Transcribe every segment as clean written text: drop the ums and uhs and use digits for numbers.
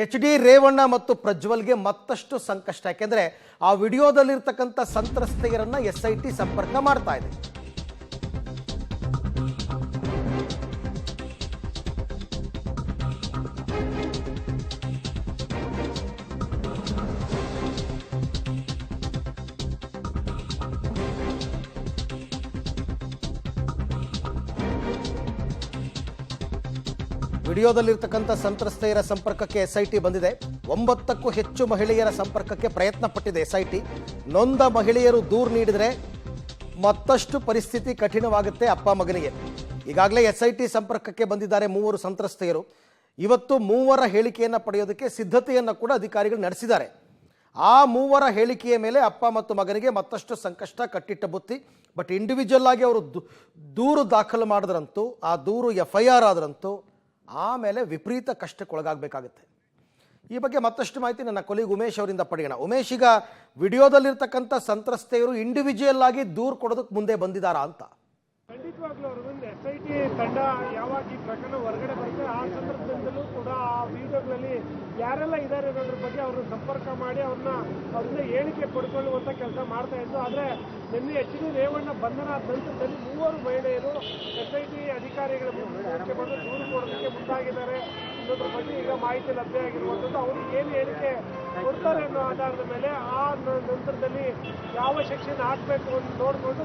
H D Revanna ಮತ್ತು ಪ್ರಜ್ವಲ್ಗೆ ಮತ್ತಷ್ಟು ಸಂಕಷ್ಟ. ಯಾಕೆಂದ್ರೆ ಆ ವಿಡಿಯೋದಲ್ಲಿರ್ತಕ್ಕಂಥ ಸಂತ್ರಸ್ತೆಯರನ್ನ SIT ಸಂಪರ್ಕ ಮಾಡ್ತಾ ಇದೆ. ವಿಡಿಯೋದಲ್ಲಿರ್ತಕ್ಕಂಥ ಸಂತ್ರಸ್ತೆಯರ ಸಂಪರ್ಕಕ್ಕೆ SIT ಬಂದಿದೆ. 9ಕ್ಕೂ ಹೆಚ್ಚು ಮಹಿಳೆಯರ ಸಂಪರ್ಕಕ್ಕೆ ಪ್ರಯತ್ನ ಪಟ್ಟಿದೆ SIT. ನೊಂದ ಮಹಿಳೆಯರು ದೂರು ನೀಡಿದರೆ ಮತ್ತಷ್ಟು ಪರಿಸ್ಥಿತಿ ಕಠಿಣವಾಗುತ್ತೆ ಅಪ್ಪ ಮಗನಿಗೆ. ಈಗಾಗಲೇ SIT ಸಂಪರ್ಕಕ್ಕೆ ಬಂದಿದ್ದಾರೆ 3 ಸಂತ್ರಸ್ತೆಯರು. ಇವತ್ತು 3ರ ಹೇಳಿಕೆಯನ್ನು ಪಡೆಯೋದಕ್ಕೆ ಸಿದ್ಧತೆಯನ್ನು ಕೂಡ ಅಧಿಕಾರಿಗಳು ನಡೆಸಿದ್ದಾರೆ. ಆ 3ರ ಹೇಳಿಕೆಯ ಮೇಲೆ ಅಪ್ಪ ಮತ್ತು ಮಗನಿಗೆ ಮತ್ತಷ್ಟು ಸಂಕಷ್ಟ, ಕಟ್ಟಿಟ್ಟ ಬುತ್ತಿ. ಬಟ್ ಇಂಡಿವಿಜುವಲ್ ಆಗಿ ಅವರು ದೂರು ದಾಖಲು ಮಾಡಿದ್ರಂತೂ, ಆ ದೂರು FIR ಆದ್ರಂತೂ ಆಮೇಲೆ ವಿಪರೀತ ಕಷ್ಟಕ್ಕೊಳಗಾಗಬೇಕಾಗುತ್ತೆ. ಈ ಬಗ್ಗೆ ಮತ್ತಷ್ಟು ಮಾಹಿತಿ ನನ್ನ ಕೊಲೀಗ್ ಉಮೇಶ್ ಅವರಿಂದ ಪಡೆಯೋಣ. ಉಮೇಶ್, ಈಗ ವಿಡಿಯೋದಲ್ಲಿರ್ತಕ್ಕಂಥ ಸಂತ್ರಸ್ತೆಯರು ಇಂಡಿವಿಜುವಲ್ ಆಗಿ ದೂರು ಕೊಡೋದಕ್ಕೆ ಮುಂದೆ ಬಂದಿದ್ದಾರಾ ಅಂತ? ಖಂಡಿತವಾಗ್ಲೂ ಅರವಿಂದ್, SIT ತಂಡ ಯಾವಾಗ ಈ ಪ್ರಕರಣ ಹೊರಗಡೆ ಬರುತ್ತೆ ಆ ಸಂದರ್ಭದಲ್ಲೂ ಕೂಡ ಆ ವಿಡಿಯೋಗಳಲ್ಲಿ ಯಾರೆಲ್ಲ ಇದ್ದಾರೆ ಅನ್ನೋದ್ರ ಬಗ್ಗೆ ಅವ್ರನ್ನ ಸಂಪರ್ಕ ಮಾಡಿ ಅವ್ರನ್ನ ಹೇಳಿಕೆ ಪಡ್ಕೊಳ್ಳುವಂಥ ಕೆಲಸ ಮಾಡ್ತಾ ಇದ್ದು. ಆದರೆ ನಿನ್ನೆ ಎಚ್ ಡಿ ರೇವಣ್ಣ ಬಂಧನ ಆದ ನಂತರದಲ್ಲಿ 3 ಮಹಿಳೆಯರು SIT ಅಧಿಕಾರಿಗಳ ಮುಂದೆ ಬಂದು ದೂರು ಕೊಡೋದಕ್ಕೆ ಮುಂದಾಗಿದ್ದಾರೆ ಅನ್ನೋದ್ರ ಬಗ್ಗೆ ಈಗ ಮಾಹಿತಿ ಲಭ್ಯ ಆಗಿರುವಂಥದ್ದು. ಅವರು ಏನು ಹೇಳಿಕೆ ಕೊಡ್ತಾರೆ ಅನ್ನೋ ಆಧಾರದ ಮೇಲೆ ಆ ನಂತರದಲ್ಲಿ ಯಾವ ಸೆಕ್ಷನ್ ಹಾಕಬೇಕು ಅಂತ ನೋಡಿಕೊಂಡು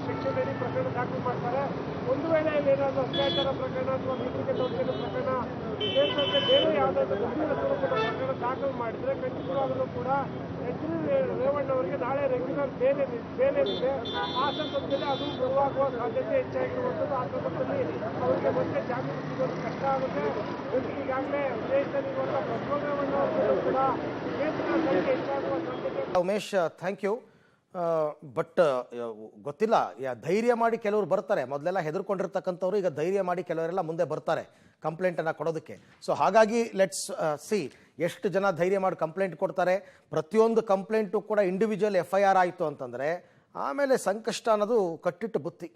ಸೆಕ್ಷನ್ ಅಡಿ ಪ್ರಕರಣ ದಾಖಲು ಮಾಡ್ತಾರೆ. ಒಂದು ವೇಳೆ ಏನಾದರೂ ಅತ್ಯಾಚಾರ ಪ್ರಕರಣ ಅಥವಾ ಲೈಂಗಿಕ ದೌರ್ಜನ್ಯ ಪ್ರಕರಣ ಸೇರಿದಂತೆ ಬೇರೆ ಯಾವುದಾದ್ರೂ ಗಂಭೀರ ಸ್ವರೂಪದ ಪ್ರಕರಣ ದಾಖಲು ಮಾಡಿದರೆ ಖಂಡಿತವಾಗಲೂ ಕೂಡ ಎಚ್ ಡಿ ರೇವಣ್ಣ ಅವರಿಗೆ ನಾಳೆ ರೆಗ್ಯುಲರ್ ಬೇರೆ ಇದೆ. ಆ ಸಂದರ್ಭದಲ್ಲಿ ಅದು ಬರುವಾಗುವ ಸಾಧ್ಯತೆ ಹೆಚ್ಚಾಗಿರುವಂಥದ್ದು. ಆ ಸಂದರ್ಭದಲ್ಲಿ ಅವರಿಗೆ ಮತ್ತೆ ಜಾಮೀನು ಸಿಗೋದು ಕಷ್ಟ ಆಗುತ್ತೆ. ಈಗಾಗಲೇ ವಿದೇಶದಲ್ಲಿರುವಂಥ ಪ್ರಜ್ವಲ್ ರೇವಣ್ಣ ಅವರು ಕೂಡ ಕೇಸಿನ ಸಂಖ್ಯೆ ಹೆಚ್ಚಾಗುವ ಸಾಧ್ಯತೆ. Umesh, thank you. ಬಟ್ ಗೊತ್ತಿಲ್ಲ, ಧೈರ್ಯ ಮಾಡಿ ಕೆಲವರು ಬರ್ತಾರೆ. ಮೊದಲೆಲ್ಲ ಹೆದರ್ಕೊಂಡಿರ್ತಕ್ಕಂಥವ್ರು ಈಗ ಧೈರ್ಯ ಮಾಡಿ ಕೆಲವರೆಲ್ಲ ಮುಂದೆ ಬರ್ತಾರೆ ಕಂಪ್ಲೇಂಟನ್ನು ಕೊಡೋದಕ್ಕೆ. ಸೊ ಹಾಗಾಗಿ ಲೆಟ್ಸ್ ಸಿ ಎಷ್ಟು ಜನ ಧೈರ್ಯ ಮಾಡಿ ಕಂಪ್ಲೇಂಟ್ ಕೊಡ್ತಾರೆ. ಪ್ರತಿಯೊಂದು ಕಂಪ್ಲೇಂಟು ಕೂಡ ಇಂಡಿವಿಜುವಲ್ FIR ಆಯಿತು ಅಂತಂದರೆ ಆಮೇಲೆ ಸಂಕಷ್ಟ ಅನ್ನೋದು ಕಟ್ಟಿಟ್ಟು ಬುತ್ತಿ.